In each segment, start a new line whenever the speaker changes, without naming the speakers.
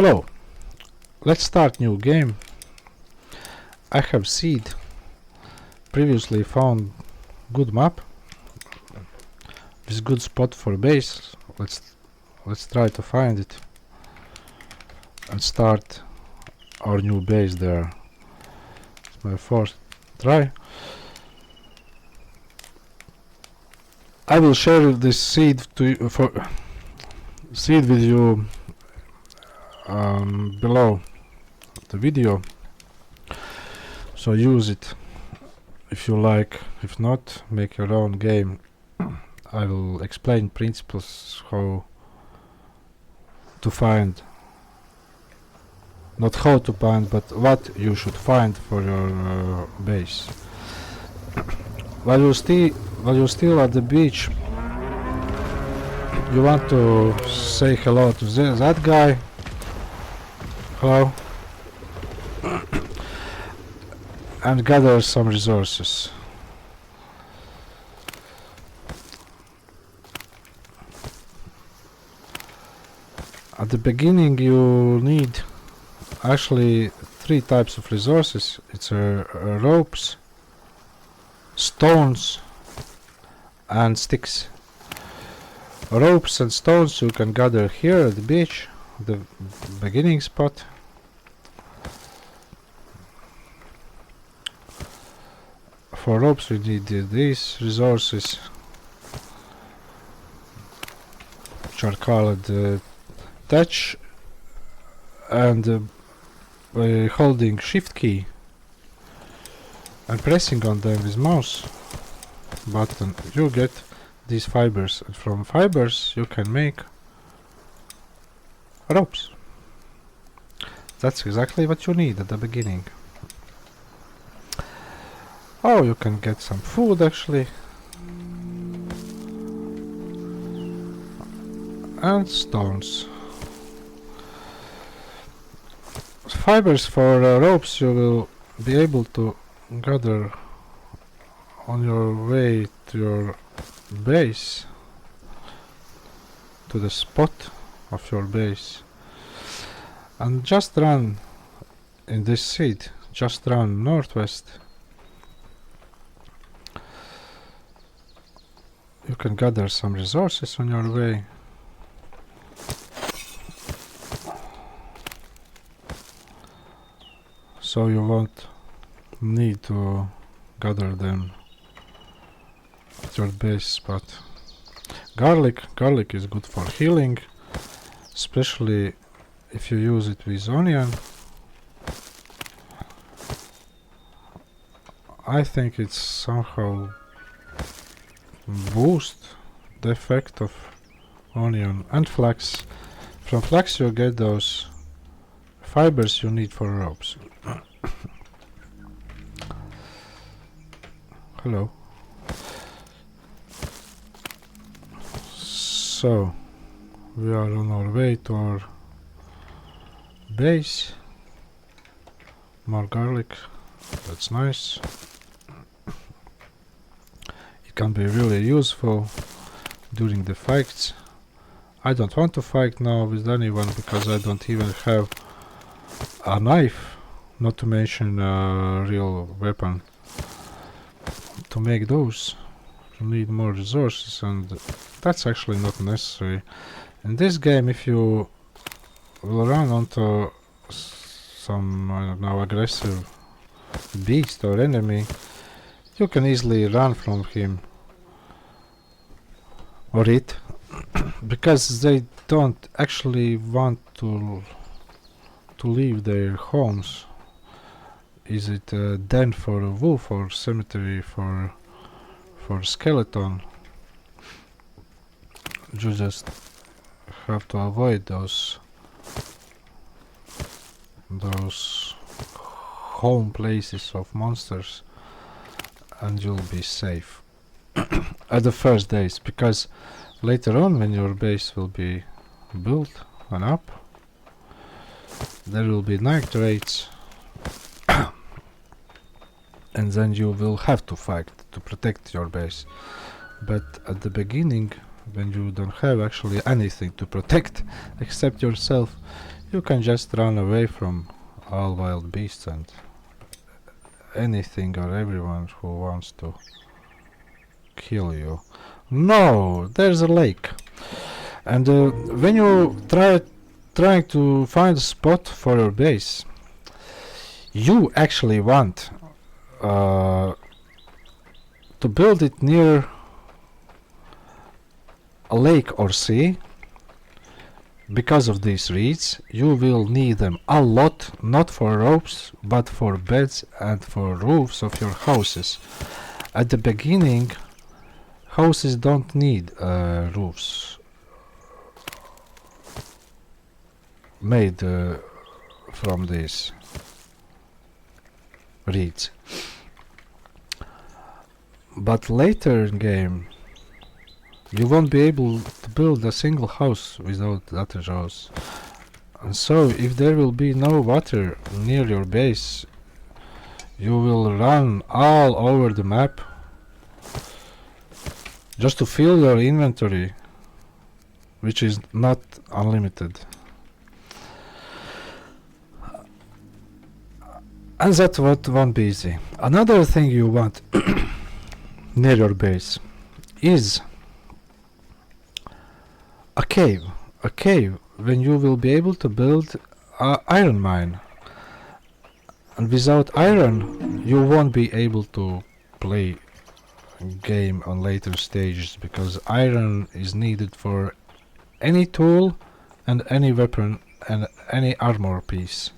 Hello, let's start new game. I have seed. Previously found good map with good spot for base. Let's try to find it and start our new base there. It's my first try. I will share this seed with you below the video, so use it if you like. If not, make your own game. I will explain principles how to find, not how to find, but what you should find for your base. While you're still at the beach, you want to say hello to that guy. Hello. And gather some resources. At the beginning you need actually 3 types of resources. It's ropes, stones and sticks. Ropes and stones you can gather here at the beach, the beginning spot. For ropes we need these resources, which are called touch, and by holding shift key and pressing on them with mouse button you get these fibers, and from fibers you can make ropes. That's exactly what you need at the beginning. Oh, you can get some food actually, and stones. Fibers for ropes you will be able to gather on your way to your base, to the spot of your base, and just run in this seed, just run northwest. You can gather some resources on your way. So you won't need to gather them at your base spot. Garlic is good for healing, especially if you use it with onion. I think it's somehow boost the effect of onion. And flax. From flax you get those fibers you need for ropes. Hello. So we are on our way to our base. More garlic, that's nice. It can be really useful during the fights. I don't want to fight now with anyone because I don't even have a knife, not to mention a real weapon. To make those you need more resources, and that's actually not necessary. In this game, if you will run onto some, I don't know, aggressive beast or enemy, you can easily run from him or it because they don't actually want to leave their homes. Is it a den for a wolf or cemetery for skeleton? You just have to avoid those home places of monsters, and you'll be safe at the first days, because later on when your base will be built and up, there will be night raids and then you will have to fight to protect your base. But at the beginning, when you don't have actually anything to protect except yourself, You can just run away from all wild beasts and anything or everyone who wants to kill you. No, there's a lake. And when you trying to find a spot for your base, you actually want to build it near a lake or sea. Because of these reeds, you will need them a lot, not for ropes, but for beds and for roofs of your houses. At the beginning, houses don't need roofs made from these reeds. But later in game, you won't be able to build a single house without water rows. And so, if there will be no water near your base, you will run all over the map just to fill your inventory, which is not unlimited. And that won't be easy. Another thing you want near your base is a cave when you will be able to build an iron mine. And without iron, you won't be able to play game on later stages, because iron is needed for any tool and any weapon and any armor piece.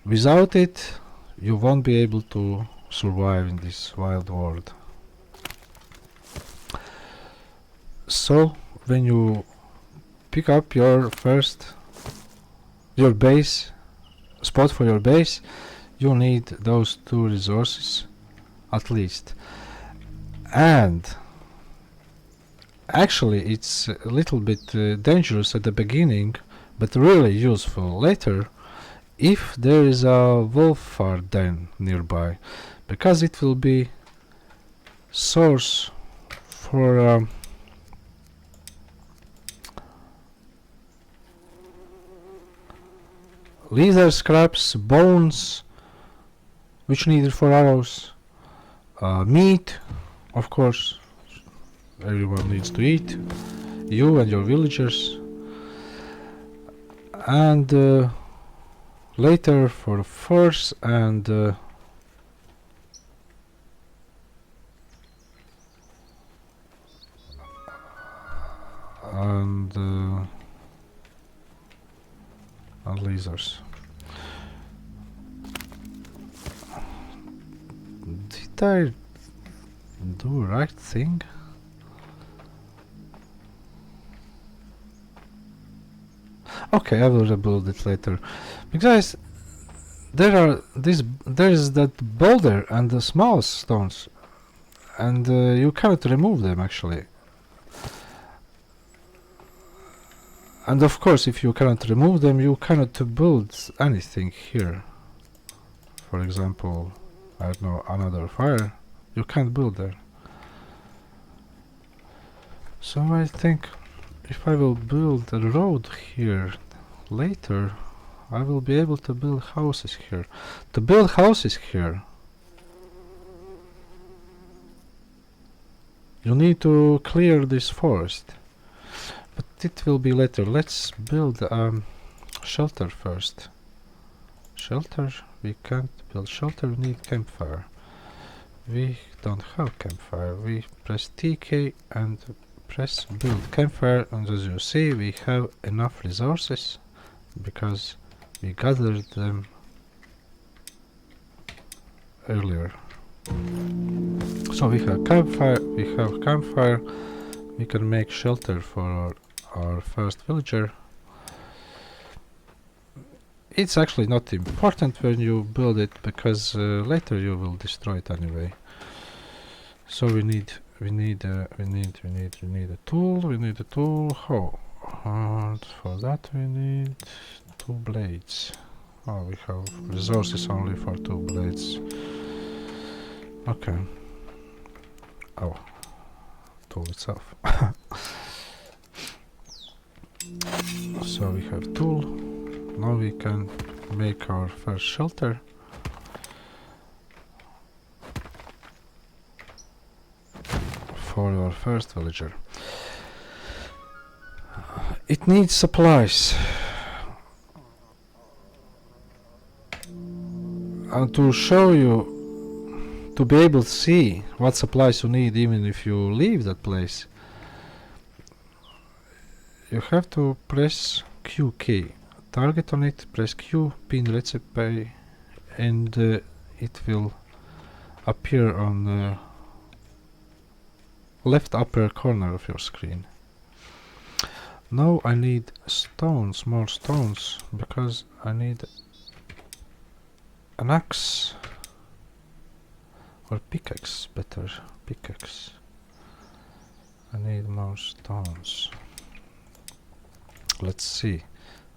Without it, you won't be able to survive in this wild world. So, when you pick up your base, spot for your base, you need those two resources at least. And actually it's a little bit dangerous at the beginning, but really useful later if there is a wolf den nearby, because it will be source for leather scraps, bones, which needed for arrows, meat, of course, everyone needs to eat, you and your villagers, and later for furs and lasers. Did I do right thing? Okay, I will rebuild it later, because there is that boulder and the small stones, and you cannot remove them actually. And of course, if you cannot remove them, you cannot build anything here. For example, I don't know, another fire, you can't build there. So I think if I will build a road here later, I will be able to build houses here. To build houses here, you need to clear this forest. But it will be later. Let's build shelter first. Shelter? We can't build shelter, we need campfire. We don't have campfire. We press TK and press build campfire, and as you see we have enough resources because we gathered them earlier. So we have campfire, we can make shelter for our first villager. It's actually not important when you build it, because later you will destroy it anyway. So we need a tool. How? And for that we need 2 blades. Oh, we have resources only for 2 blades. Okay. Oh, tool itself. So we have tool. Now we can make our first shelter. For our first villager. It needs supplies. And to show you, to be able to see what supplies you need even if you leave that place, you have to press Q key. Target on it, press Q, pin recipe, and it will appear on the left upper corner of your screen. Now I need stones, more stones, because I need an axe or pickaxe, better pickaxe. I need more stones. Let's see.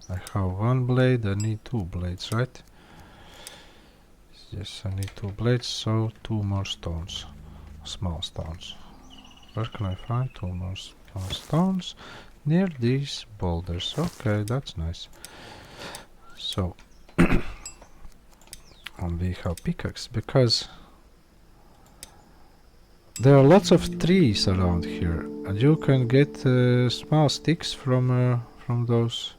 I have one blade, I need two blades, right? Yes, I need two blades, so two more stones, small stones. Where can I find two more small stones? Near these boulders. Okay, that's nice. So, and we have pickaxe because there are lots of trees around here, and you can get small sticks from those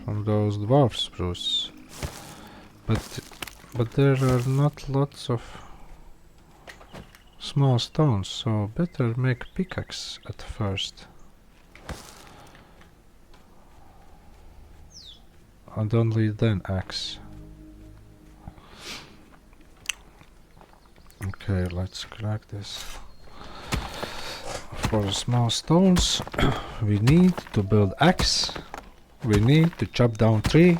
dwarf spruce. But there are not lots of small stones, so better make pickaxe at first. And only then axe. Okay, let's crack this. For small stones, we need to build axe. We need to chop down tree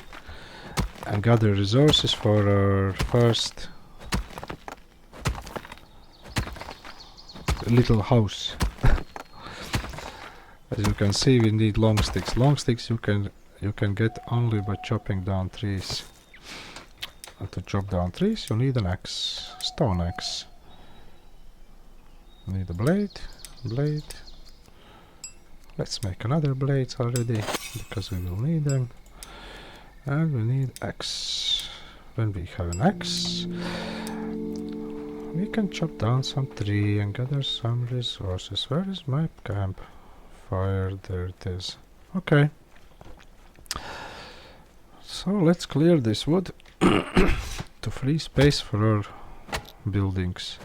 and gather resources for our first little house. As you can see, we need long sticks. Long sticks you can get only by chopping down trees. And to chop down trees, you need an axe, stone axe. You need a blade. Let's make another blade already, because we will need them. And we need axe. When we have an axe, we can chop down some tree and gather some resources. Where is my camp? Fire, there it is. Okay. So let's clear this wood to free space for our buildings.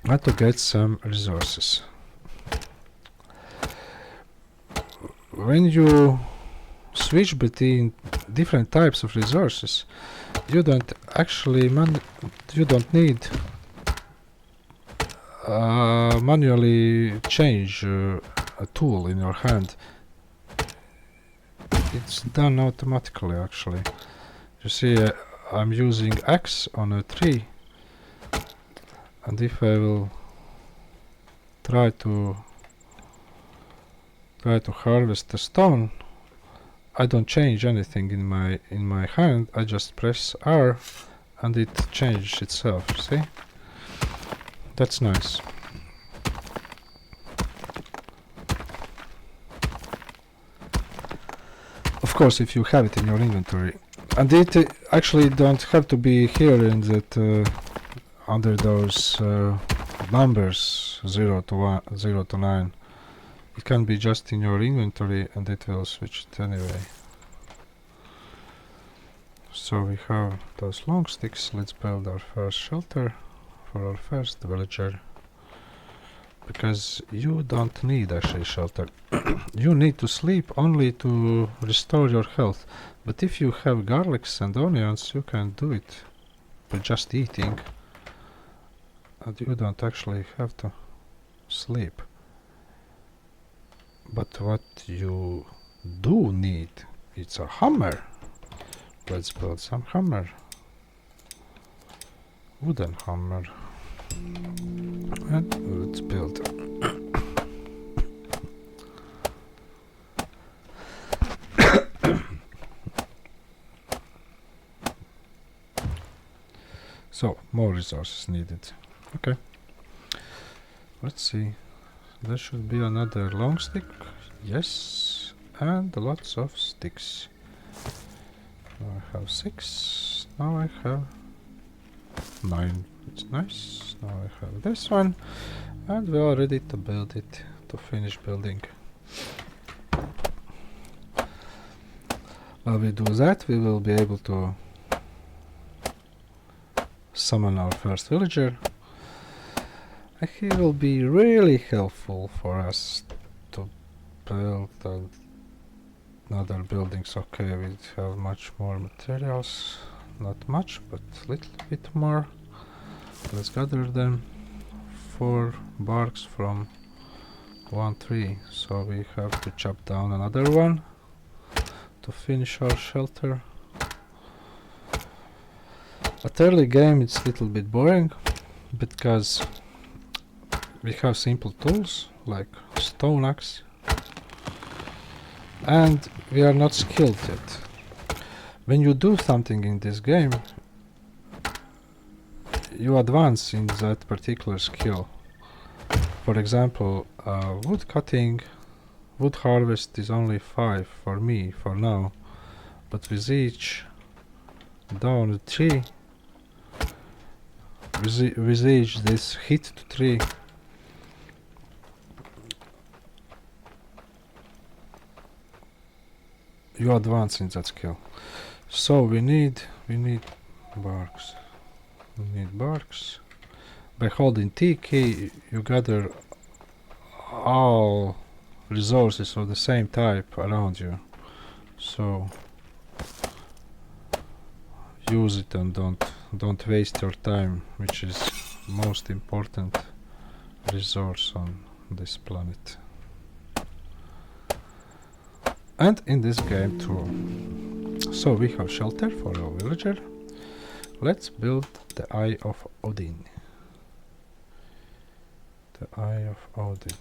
And to get some resources. When you switch between different types of resources, you don't actually need manually change a tool in your hand. It's done automatically, actually. You see, I'm using axe on a tree, and if I will try to harvest the stone, I don't change anything in my hand. I just press R and it changes itself. See? That's nice. Of course, if you have it in your inventory, and it actually don't have to be here in that under those numbers 0 to 1, 0 to 9. It can be just in your inventory and it will switch it anyway. So we have those long sticks. Let's build our first shelter for our first villager. Because you don't need actually shelter. You need to sleep only to restore your health. But if you have garlics and onions, you can do it by just eating. And you don't actually have to sleep. But what you do need, it's a hammer. Let's build some hammer. Wooden hammer. And let's build. So, more resources needed. Okay. Let's see There should be another long stick. Yes. And lots of sticks. Now I have 6. Now I have 9. It's nice. Now I have this one. And we are ready to build it. To finish building. While we do that, we will be able to summon our first villager. And he will be really helpful for us to build another buildings. Okay, we have much more materials. Not much, but a little bit more. Let's gather them. 4 barks from 1 tree. So we have to chop down another one to finish our shelter. At early game it's a little bit boring because we have simple tools like stone axe and we are not skilled yet. When you do something in this game, you advance in that particular skill. For example, wood cutting, wood harvest is only 5 for me for now, but with each down the tree, with each this hit to tree, you advance in that skill. So we need barks. We need barks. By holding T key, you gather all resources of the same type around you. So use it and don't waste your time, which is most important resource on this planet. And in this game too. So we have shelter for our villager. Let's build the Eye of Odin. The Eye of Odin.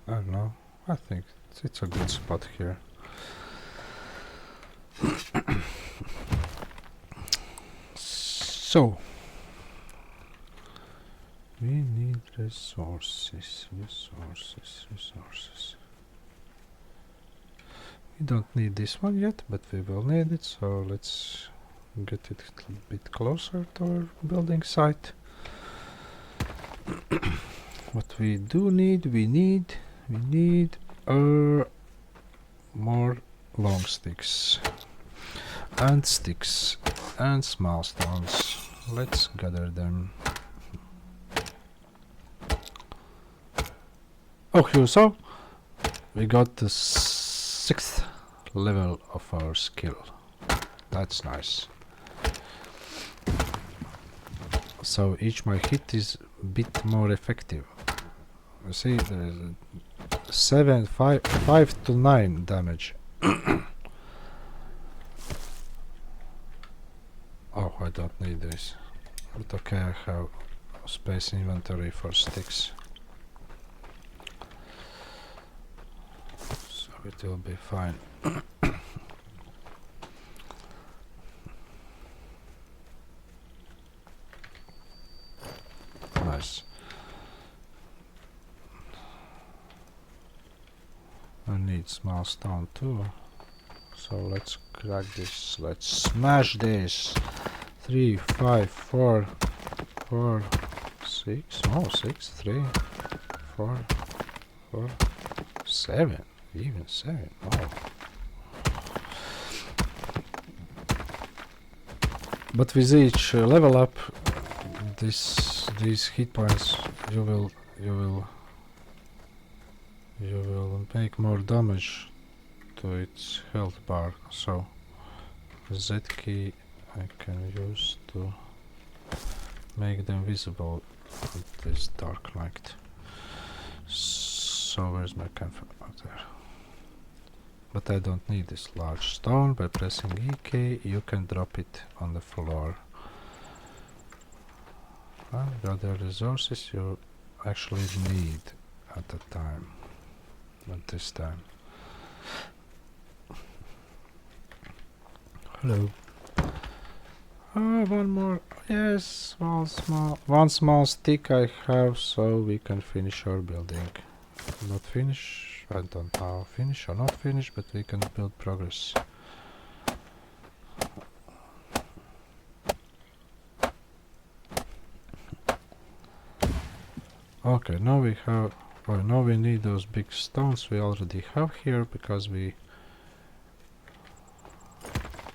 I don't know. I think it's a good spot here. So we need resources. We don't need this one yet, but we will need it, so let's get it a little bit closer to our building site. What we do need, we need more long sticks and small stones. Let's gather them. Oh, you saw? We got the 6th level of our skill. That's nice. So each my hit is a bit more effective. You see, there is 5 to 9 damage. Oh, I don't need this. But okay, I have space inventory for sticks. So it will be fine. Nice. I need small stone too. So let's crack this. Let's smash this. 3, 5, 4, 6. Oh, 6, 3, 4, 7. Even 7. Oh. But with each level up, these hit points, you will make more damage to its health bar. So Z key I can use to make them visible in this dark light. So where's my campfire? Out there. But I don't need this large stone. By pressing E key you can drop it on the floor. The other resources you actually need at the time. At this time. Hello. One more. Yes, one small stick I have, so we can finish our building. Not finish. I don't know, finish or not finish, but we can build progress. Okay, now we have. Oh, now we need those big stones we already have here because we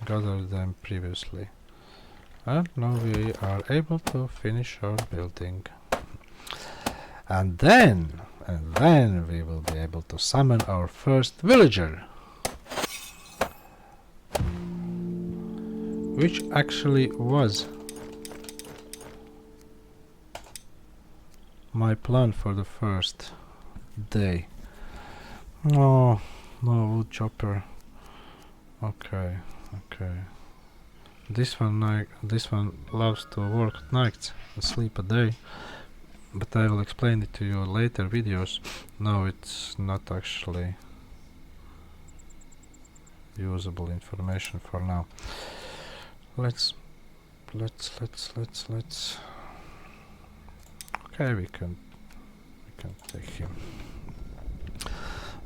gathered them previously. And now we are able to finish our building. And then we will be able to summon our first villager. Which actually was my plan for the first day. No wood chopper. Okay. This one loves to work at night and sleep a day, but I will explain it to you in later videos. No, it's not actually usable information for now. Let's. Okay, we can take him.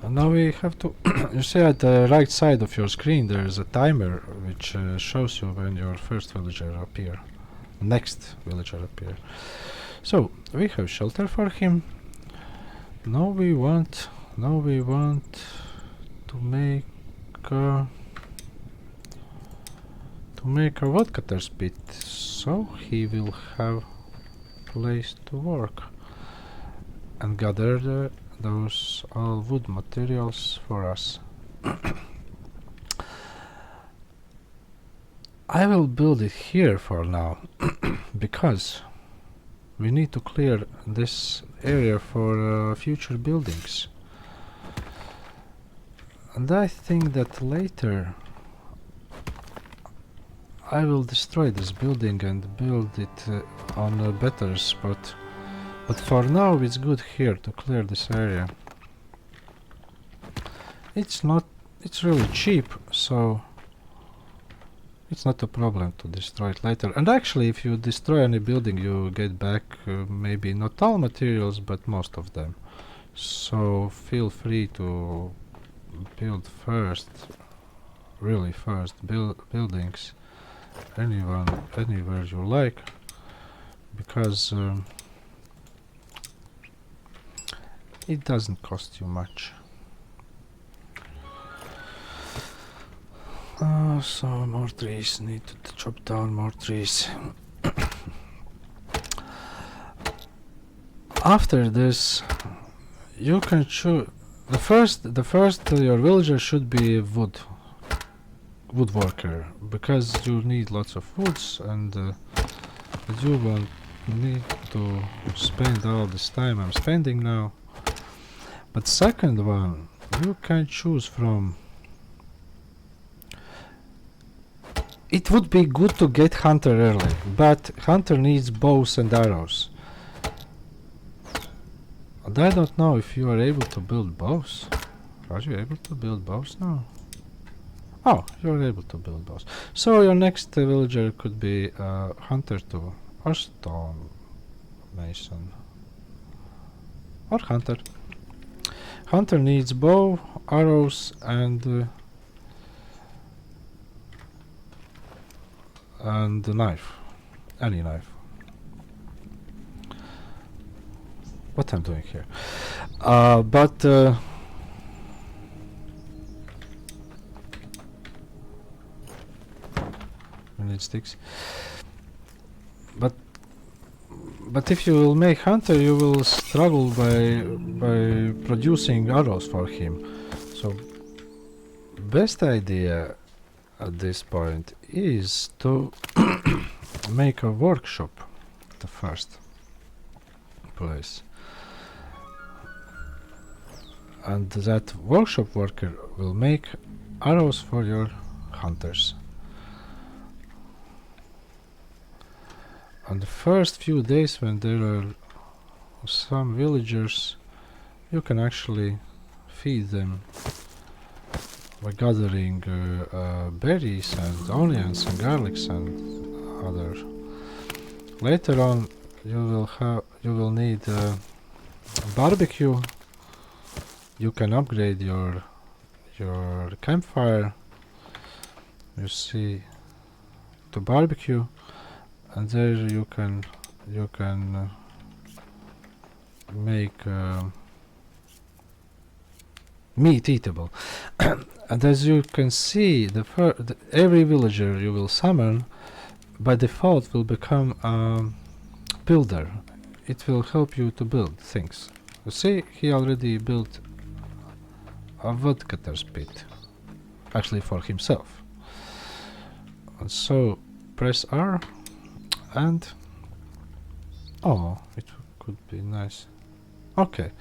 And now we have to. You see at the right side of your screen there is a timer which shows you when your first villager appear, next villager appear. So we have shelter for him. Now we want to make a woodcutter's pit, so he will have place to work and gather those all wood materials for us. I will build it here for now because we need to clear this area for future buildings, and I think that later I will destroy this building and build it on a better spot. But for now it's good here to clear this area. It's really cheap, so it's not a problem to destroy it later. And actually if you destroy any building you get back maybe not all materials but most of them. So feel free to build really first buildings anywhere you like, because it doesn't cost you much. So more trees, need to chop down more trees. After this you can choose the first your villager should be a woodworker, because you need lots of woods and you won't need to spend all this time I'm spending now. But second one you can choose from. It would be good to get hunter early, but hunter needs bows and arrows. And I don't know if you are able to build bows. Are you able to build bows now? Oh, you're able to build bows. So your next villager could be hunter too, or stone mason, or hunter. Hunter needs bow, arrows, and a knife, any knife. What I'm doing here, but we need sticks. But if you will make hunter, you will struggle by producing arrows for him. So best idea at this point is to make a workshop the first place, and that workshop worker will make arrows for your hunters. On the first few days when there are some villagers, you can actually feed them by gathering berries and onions and garlics and other. Later on, you will need barbecue. You can upgrade your campfire. You see, to barbecue, and there you can make meat eatable. And as you can see, every villager you will summon by default will become a builder. It will help you to build things. You see, he already built a woodcutter's pit, actually for himself. And so press R, and oh, it could be nice. Okay,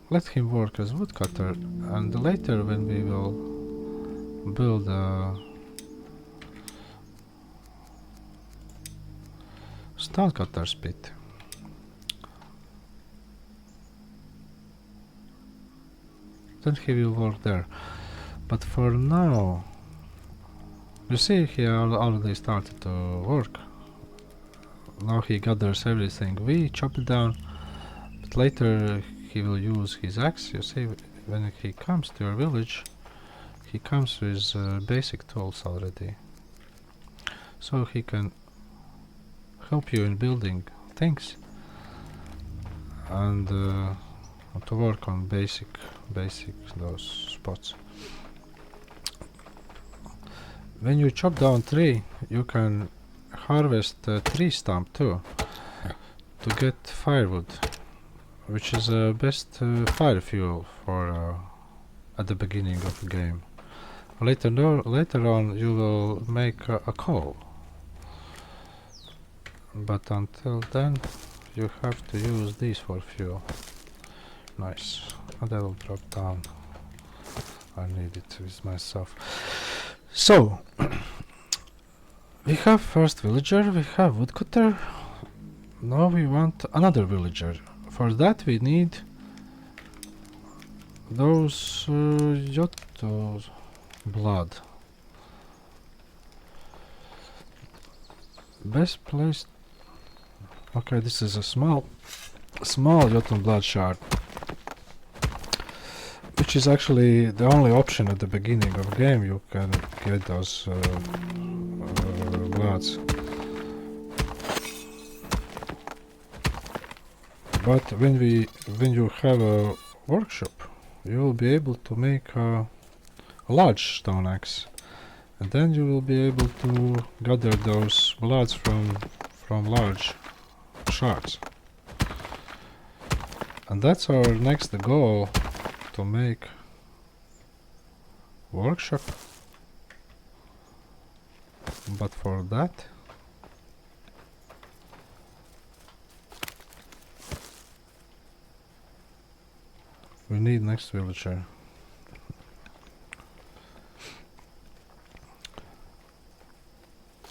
let him work as woodcutter, and later when we will build a stonecutter's pit, then he will work there. But for now, you see, he already started to work. Now he gathers everything. We chop it down, but later he will use his axe. You see, when he comes to your village, he comes with basic tools already. So he can help you in building things and to work on basic those spots. When you chop down tree, you can harvest tree stump too to get firewood, which is the best fire fuel for at the beginning of the game. Later on you will make a coal, but until then you have to use these for fuel. Nice. And I will drop down. I need it with myself. So we have first villager, we have woodcutter. Now we want another villager. For that we need those Yotto blood. Best place. Okay, this is a small Jotun blood shard, which is actually the only option at the beginning of the game. You can get those bloods. But when you have a workshop, you will be able to make a large stone axe, and then you will be able to gather those bloods from large shards. And that's our next goal, to make workshop. But for that we need next villager.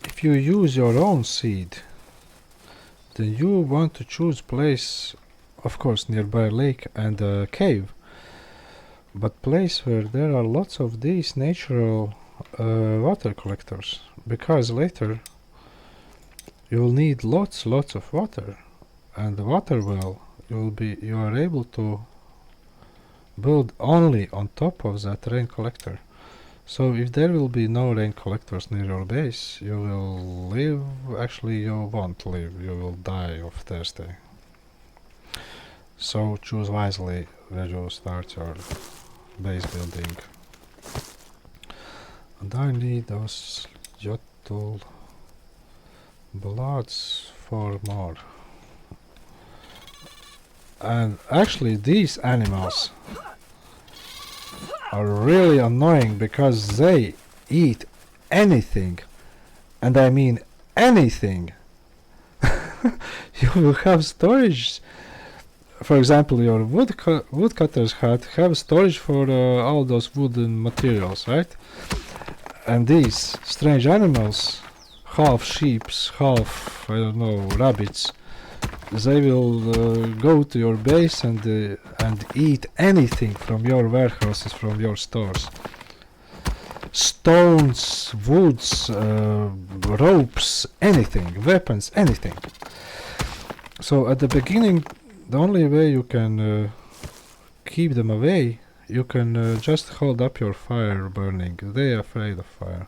If you use your own seed, then you want to choose place, of course, nearby lake and a cave, but place where there are lots of these natural water collectors, because later you will need lots of water, and the water well you are able to build only on top of that rain collector. So if there will be no rain collectors near your base, you will live. Actually, you won't live, you will die of thirsty. So choose wisely where you start your base building. And I need those Jottul bloods for more. And actually these animals are really annoying because they eat anything, and I mean anything. You will have storage. For example, your woodcutter's hut have storage for all those wooden materials, right? And these strange animals, half sheeps, half, I don't know, rabbits, they will go to your base and eat anything from your warehouses, from your stores. Stones, woods, ropes, anything, weapons, anything. So at the beginning, the only way you can keep them away, you can just hold up your fire burning. They are afraid of fire.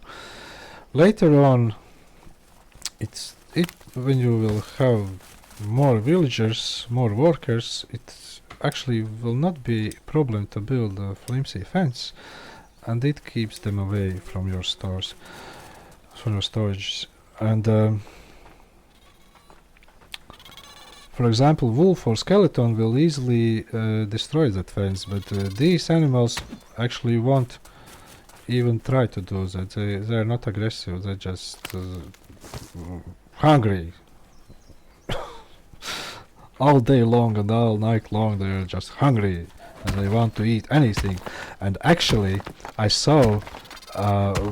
Later on, when you will have more villagers, more workers, it actually will not be a problem to build a flimsy fence, and it keeps them away from your stores, from your storage. And for example, wolf or skeleton will easily destroy that fence, but these animals actually won't even try to do that. They are not aggressive. They're just hungry. All day long and all night long, they're just hungry and they want to eat anything. And actually, I saw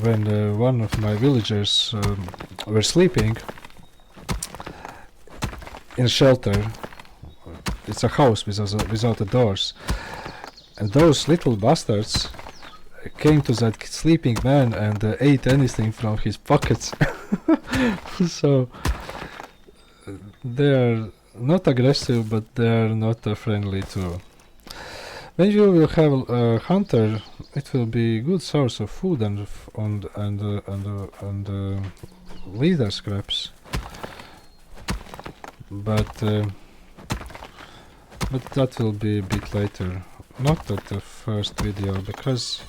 when one of my villagers were sleeping in a shelter. It's a house without the doors, and those little bastards came to that sleeping man and ate anything from his pockets. So they're not aggressive, but they're not friendly too. When you will have a hunter, it will be good source of food and leather scraps. But that will be a bit later, not at the first video, because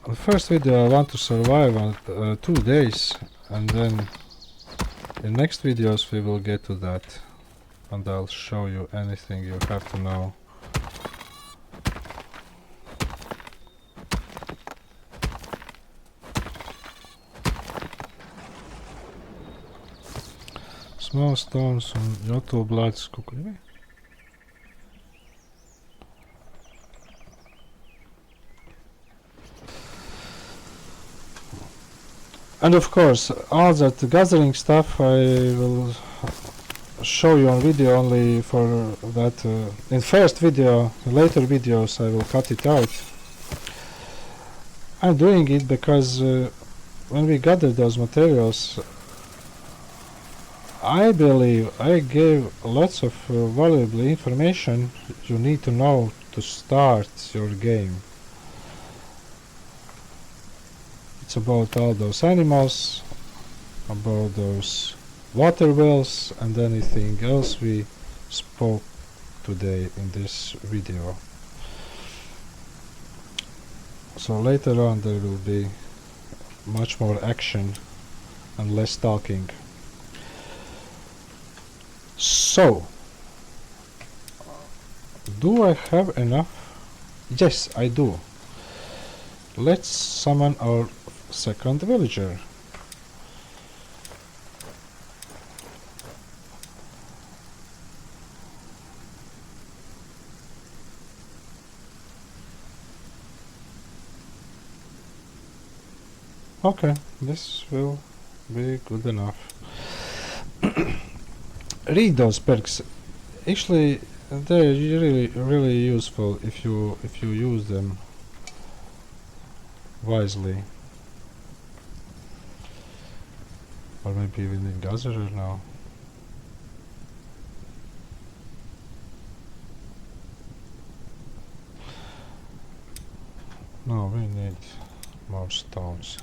on the first video I want to survive on 2 days, and then in next videos we will get to that, and I'll show you anything you have to know. Small stones on Jotul Blats Kukurimi. And of course, all that gathering stuff I will show you on video only for that. In first video, in later videos I will cut it out. I'm doing it because when we gather those materials, I believe I gave lots of valuable information you need to know to start your game. It's about all those animals, about those water wells, and anything else we spoke today in this video. So later on there will be much more action and less talking. So, do I have enough? Yes, I do. Let's summon our second villager. Okay, this will be good enough. Read those perks. Actually, they're really useful if you use them wisely. Or maybe we need gatherer now. No, we need more stones.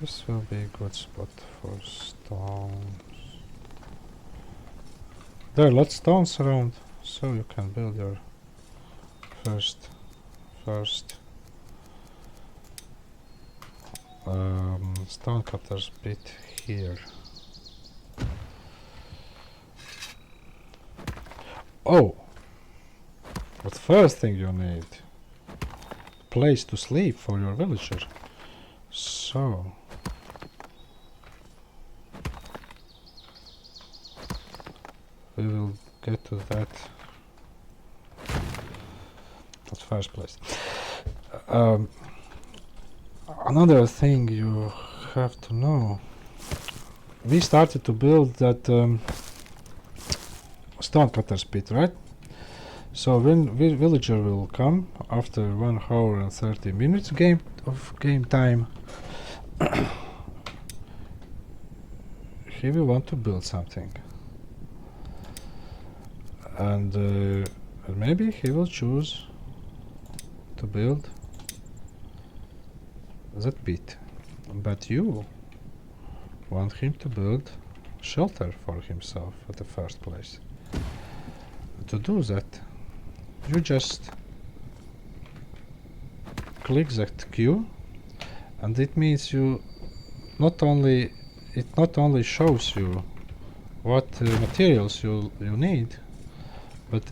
This will be a good spot for stones. There are lots of stones around, so you can build your first stone cutters bit here. Oh, but first thing you need place to sleep for your villager. So we will get to that at first place. Another thing you have to know, we started to build that stonecutter's pit, right? So when villager will come after 1 hour and 30 minutes game time, he will want to build something, and maybe he will choose to build that pit, but you want him to build shelter for himself at the first place. To do that, you just click that Q, and it means you not only shows you what materials you need, but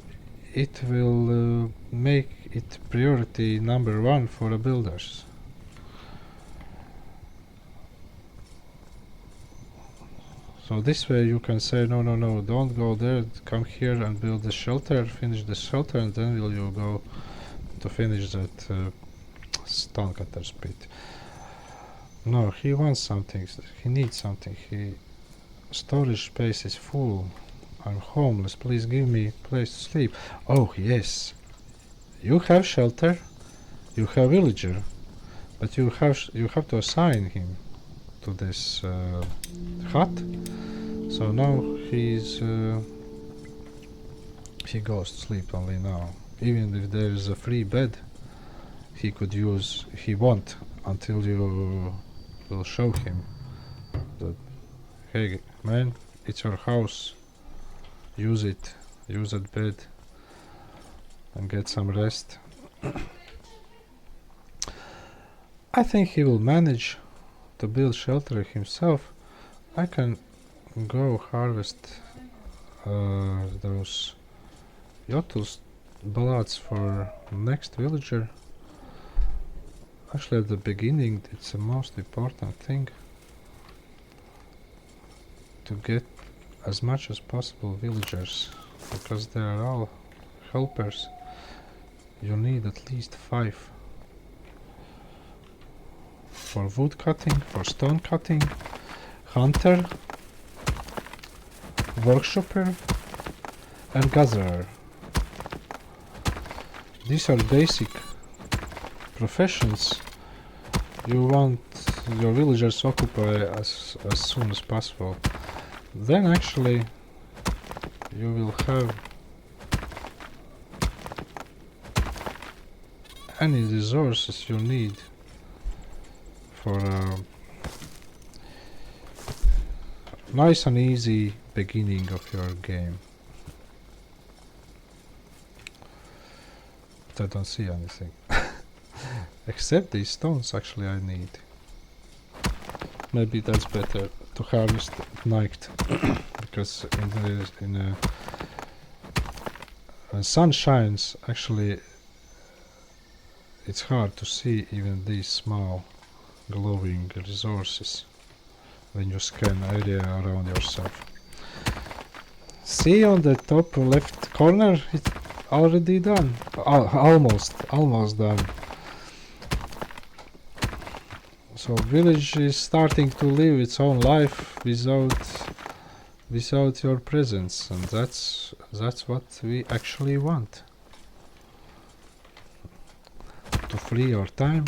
it will make it priority number 1 for the builders. So this way you can say no, don't go there, come here and build the shelter, finish the shelter, and then will you go to finish that stonecutter's pit. No, he wants something, he needs something, storage space is full, I'm homeless, please give me a place to sleep. Oh yes, you have shelter, you have villager, but you have to assign him to this hut. So now he goes to sleep only now. Even if there is a free bed, he could use. He won't until you will show him that, hey man, it's your house. Use it. Use that bed and get some rest. I think he will manage to build shelter himself. I can go harvest those Jotus bullets for next villager. Actually, at the beginning, it's the most important thing to get as much as possible villagers, because they are all helpers. You need at least 5 for wood cutting, for stone cutting, hunter, workshopper, and gatherer. These are basic professions you want your villagers to occupy as soon as possible. Then actually you will have any resources you need for a nice and easy beginning of your game. But I don't see anything. Except these stones actually I need. Maybe that's better to harvest at night. Because when sun shines, actually it's hard to see even these small glowing resources when you scan area around yourself. See on the top left corner, it's already done. Almost done. So village is starting to live its own life without your presence, and that's what we actually want. To free your time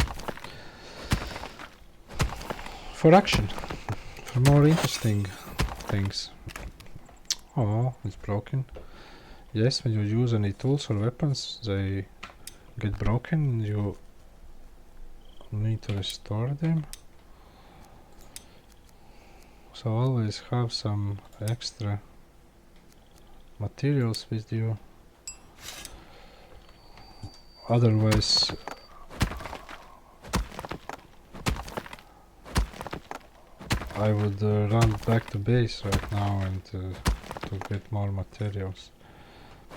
for action, for more interesting things. Oh, it's broken. Yes, when you use any tools or weapons, they get broken. You need to restore them. So always have some extra materials with you. Otherwise, I would run back to base right now and to get more materials.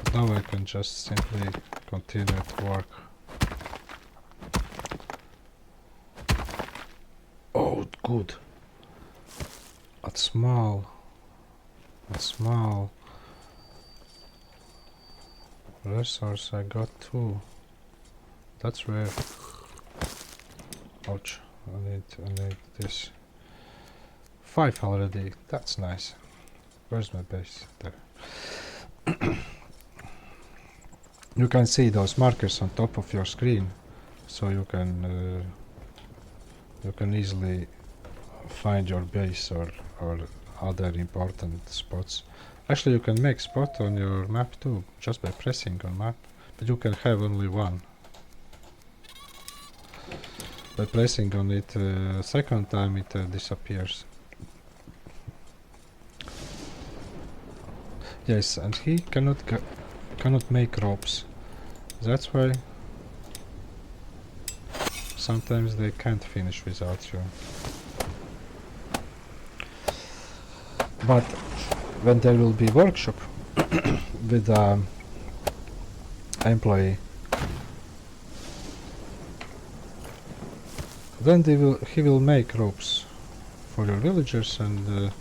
But now I can just simply continue to work. Oh, good. A small resource I got too. That's rare. Ouch! I need this. 5 already. That's nice. Where's my base? There. You can see those markers on top of your screen, so you can easily find your base or other important spots. Actually, you can make spot on your map too, just by pressing on map, but you can have only one. By pressing on it second time, it disappears. Yes, and he cannot make ropes. That's why sometimes they can't finish without you. But when there will be workshop with employee, then he will make ropes for your villagers, and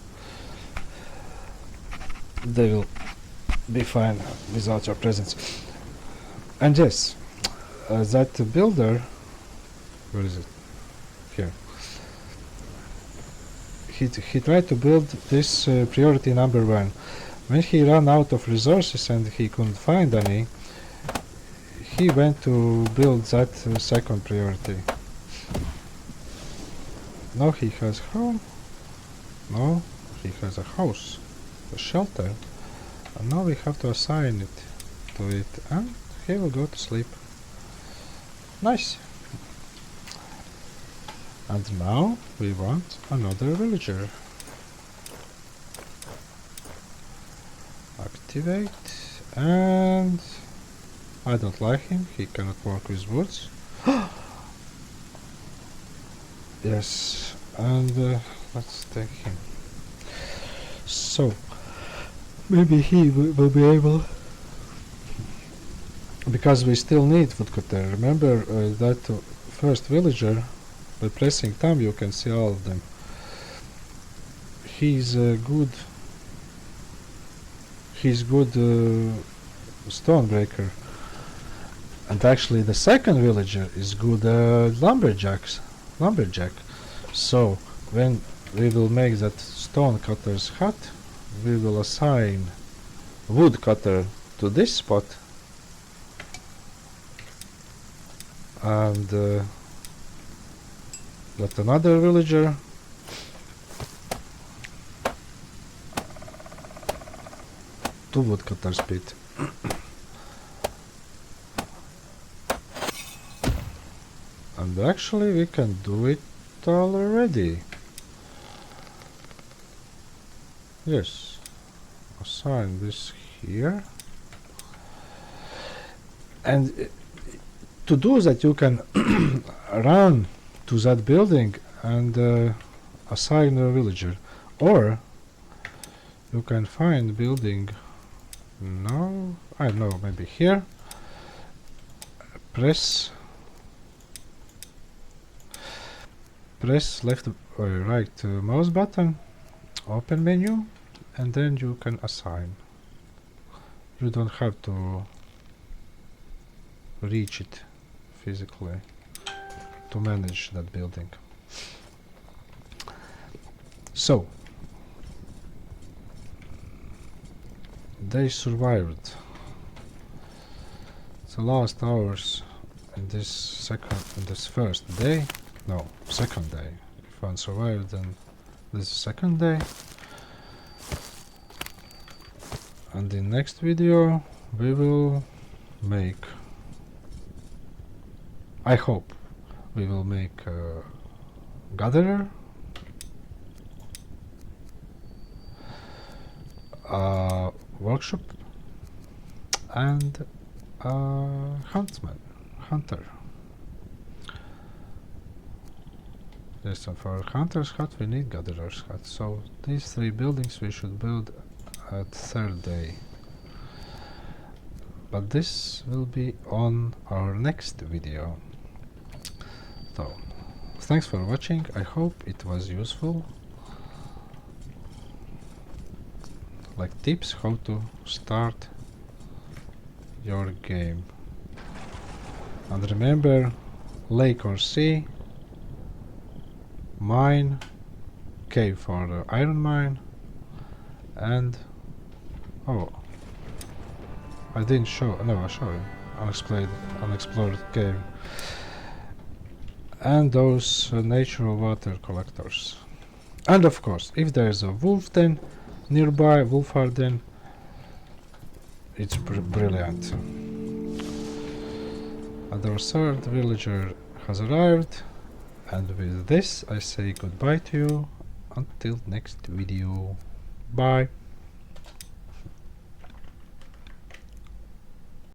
they will be fine without your presence. And yes, that builder, where is it? Here. He tried to build this priority number 1. When he ran out of resources and he couldn't find any, he went to build that second priority. Now he has home. No, he has a house, a shelter, and now we have to assign it to it, and he will go to sleep. Nice. And now we want another villager. Activate, and I don't like him, he cannot work with woods. Yes, and let's take him. So, maybe he will be able, because we still need woodcutter. Remember that first villager, by pressing tab you can see all of them. He's good stonebreaker, and actually the second villager is good lumberjack. So when we will make that stone cutter's hut, we will assign woodcutter to this spot, and let another villager to woodcutter's pit. And actually we can do it already. Yes, assign this here, and to do that you can run to that building and assign a villager, or you can find building. No, I don't know, maybe here. Press left or right mouse button, open menu, and then you can assign. You don't have to reach it physically to manage that building. So they survived the last hours in this first day. No, second day. If one survived, then this is second day. And in next video we will make, I hope we will make a gatherer, a workshop, and a hunter. Yes, and for hunter's hut we need gatherer's hut. So these 3 buildings we should build at third day. But this will be on our next video. So, thanks for watching. I hope it was useful. Like tips how to start your game. And remember, lake or sea, mine, cave for the iron mine, and oh, I didn't show. No, I showed unexplored cave, and those natural water collectors. And of course, if there's a wolf den nearby, wolf den, it's brilliant. And our third villager has arrived, and with this I say goodbye to you until next video. Bye.